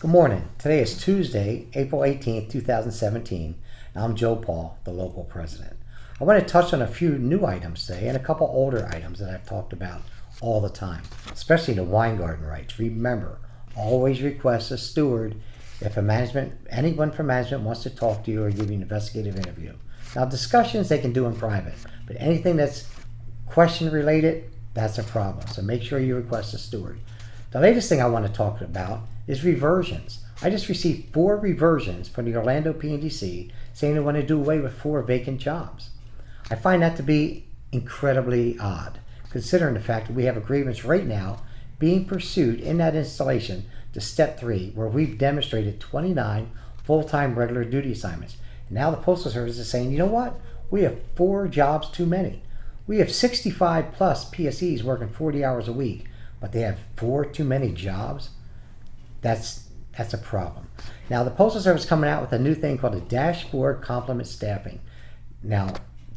Good morning. Today is Tuesday, April 18th, 2017, and I'm Joe Paul, the local president. I want to touch on a few new items today and a couple older items that I've talked about all the time, especially the wine garden rights. Remember, always request a steward if anyone from management wants to talk to you or give you an investigative interview. Now, discussions they can do in private, but anything that's question related, that's a problem. So make sure you request a steward. The latest thing I want to talk about is reversions. I just received 4 reversions from the Orlando PNDC saying they want to do away with 4 vacant jobs. I find that to be incredibly odd, considering the fact that we have a grievance right now being pursued in that installation to Step 3, where we've demonstrated 29 full-time regular duty assignments. And now the Postal Service is saying, you know what? We have 4 jobs too many. We have 65 plus PSEs working 40 hours a week, but they have 4 too many jobs. That's a problem. Now the Postal Service is coming out with a new thing called a dashboard complement staffing. Now,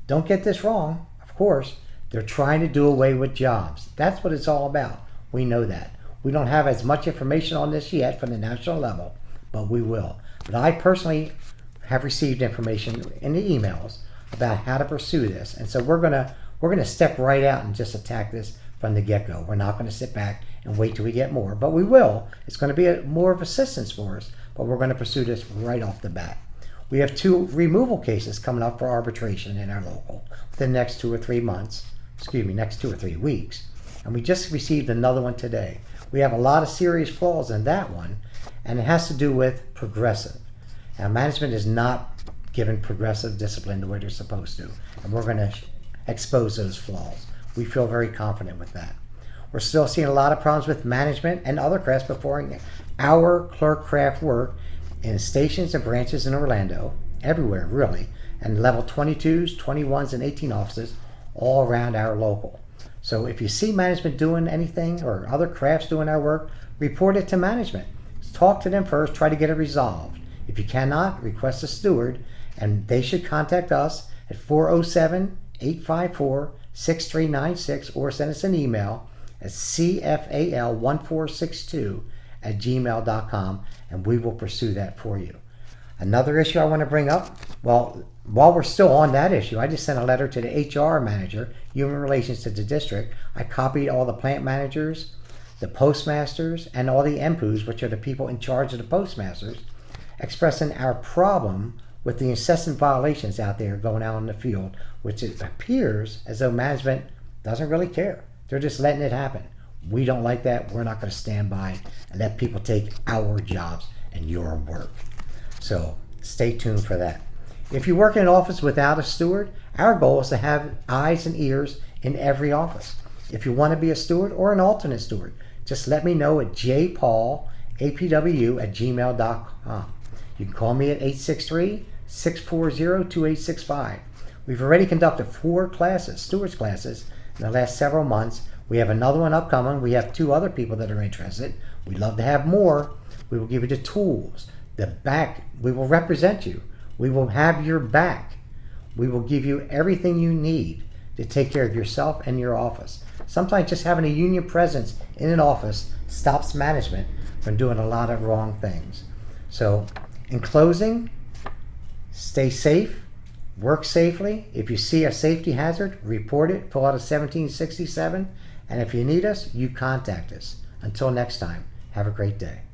don't get this wrong. Of course, they're trying to do away with jobs. That's what it's all about. We know that. We don't have as much information on this yet from the national level, but we will. But I personally have received information in the emails about how to pursue this, and so we're gonna step right out and just attack this from the get-go. We're not going to sit back and wait till we get more, but we will. It's going to be more of assistance for us, but we're going to pursue this right off the bat. We have 2 removal cases coming up for arbitration in our local within the next 2 or 3 months. Next 2 or 3 weeks. And we just received another one today. We have a lot of serious flaws in that one, and it has to do with progressive. Now, management is not giving progressive discipline the way they're supposed to, and we're going to expose those flaws. We feel very confident with that. We're still seeing a lot of problems with management and other crafts performing our clerk craft work in stations and branches in Orlando, everywhere really, and level 22s, 21s, and 18 offices all around our local. So if you see management doing anything or other crafts doing our work, report it to management. Talk to them first, try to get it resolved. If you cannot, request a steward, and they should contact us at 407-854-6396 or send us an email at cfal1462@gmail.com, and we will pursue that for you. Another issue I want to bring up, well, while we're still on that issue, I just sent a letter to the HR manager, Human Relations to the district. I copied all the plant managers, the postmasters, and all the MPUs, which are the people in charge of the postmasters, expressing our problem with the incessant violations out there going out in the field, which it appears as though management doesn't really care. They're just letting it happen. We don't like that. We're not going to stand by and let people take our jobs and your work. So stay tuned for that. If you work in an office without a steward, our goal is to have eyes and ears in every office. If you want to be a steward or an alternate steward, just let me know at jpaulapw@gmail.com. You can call me at 863-640-2865. We've already conducted 4 classes, stewards classes, in the last several months. We have another one upcoming. We have 2 other people that are interested. We'd love to have more. We will give you the tools, the back. We will represent you. We will have your back. We will give you everything you need to take care of yourself and your office. Sometimes just having a union presence in an office stops management from doing a lot of wrong things. So, in closing, stay safe, work safely. If you see a safety hazard, report it, fill out a 1767, and if you need us, you contact us. Until next time, have a great day.